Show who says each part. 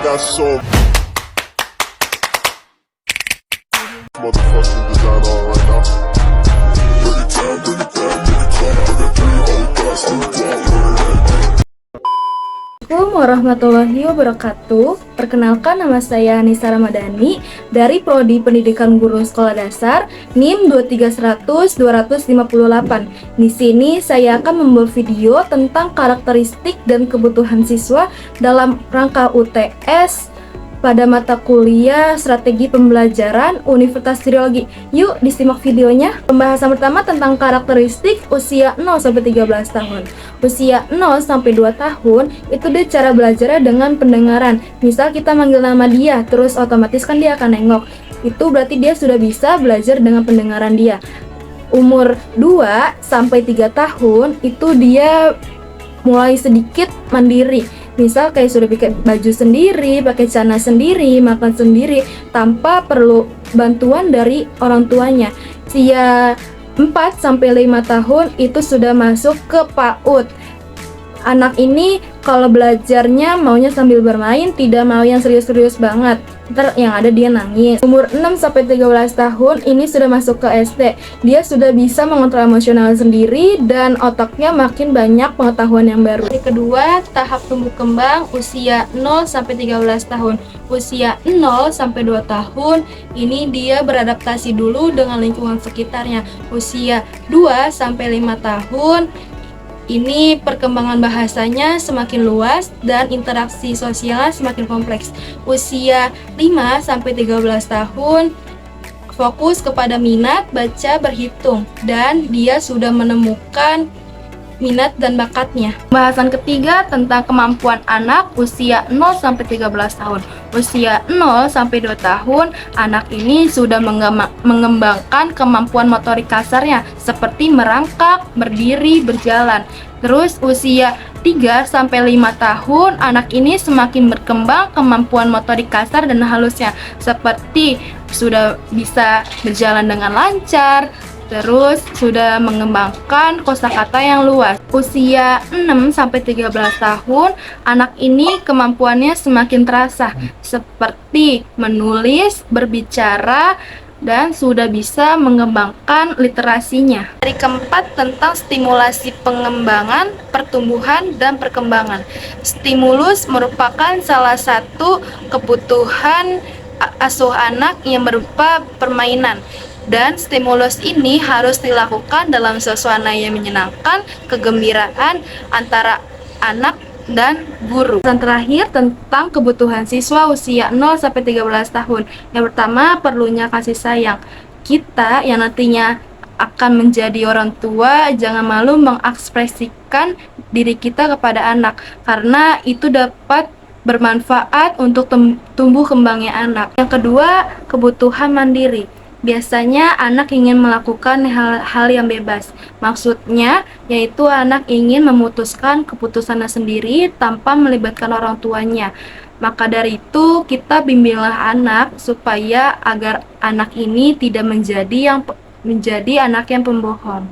Speaker 1: got so motherfucking design on right now. Bring it down, bring it down, bring it down. I got 3 old guys on the block.
Speaker 2: Assalamualaikum warahmatullahi wabarakatuh. Perkenalkan, nama saya Nisa Ramadhani dari Prodi Pendidikan Guru Sekolah Dasar NIM 23100-258. Di sini saya akan membuat video tentang karakteristik dan kebutuhan siswa dalam rangka UTS pada mata kuliah Strategi Pembelajaran Universitas Trilogi. Yuk disimak videonya. Pembahasan pertama tentang karakteristik usia 0-13 tahun. Usia 0-2 tahun itu dia cara belajarnya dengan pendengaran. Misal kita manggil nama dia, terus otomatis kan dia akan nengok. Itu berarti dia sudah bisa belajar dengan pendengaran dia. Umur 2-3 tahun itu dia mulai sedikit mandiri. Misal kayak sudah pakai baju sendiri, pakai celana sendiri, makan sendiri tanpa perlu bantuan dari orang tuanya. Usia 4-5 tahun itu sudah masuk ke PAUD. Anak ini kalau belajarnya maunya sambil bermain, tidak mau yang serius-serius banget. Ntar yang ada dia nangis. Umur 6-13 tahun ini sudah masuk ke SD. Dia sudah bisa mengontrol emosional sendiri dan otaknya makin banyak pengetahuan yang baru. Yang kedua, tahap tumbuh kembang usia 0-13 tahun. Usia 0-2 tahun ini dia beradaptasi dulu dengan lingkungan sekitarnya. Usia 2-5 tahun ini perkembangan bahasanya semakin luas dan interaksi sosialnya semakin kompleks. Usia 5-13 tahun fokus kepada minat, baca, berhitung, dan dia sudah menemukan minat dan bakatnya. Pembahasan ketiga tentang kemampuan anak usia 0-13 tahun. Usia 0-2 tahun, anak ini sudah mengembangkan kemampuan motorik kasarnya seperti merangkak, berdiri, berjalan. Terus usia 3-5 tahun, anak ini semakin berkembang kemampuan motorik kasar dan halusnya seperti sudah bisa berjalan dengan lancar, terus sudah mengembangkan kosakata yang luas. Usia 6-13 tahun, anak ini kemampuannya semakin terasa seperti menulis, berbicara, dan sudah bisa mengembangkan literasinya. Hari keempat tentang stimulasi pengembangan, pertumbuhan, dan perkembangan. Stimulus merupakan salah satu kebutuhan asuh anak yang berupa permainan. Dan stimulus ini harus dilakukan dalam suasana yang menyenangkan, kegembiraan antara anak dan guru. Dan terakhir tentang kebutuhan siswa usia 0-13 tahun. Yang pertama, perlunya kasih sayang. Kita yang nantinya akan menjadi orang tua jangan malu mengekspresikan diri kita kepada anak, karena itu dapat bermanfaat untuk tumbuh kembangnya anak. Yang kedua, kebutuhan mandiri. Biasanya anak ingin melakukan hal-hal yang bebas. Maksudnya yaitu anak ingin memutuskan keputusannya sendiri tanpa melibatkan orang tuanya. Maka dari itu kita bimbinglah anak supaya agar anak ini tidak menjadi anak yang pembohong.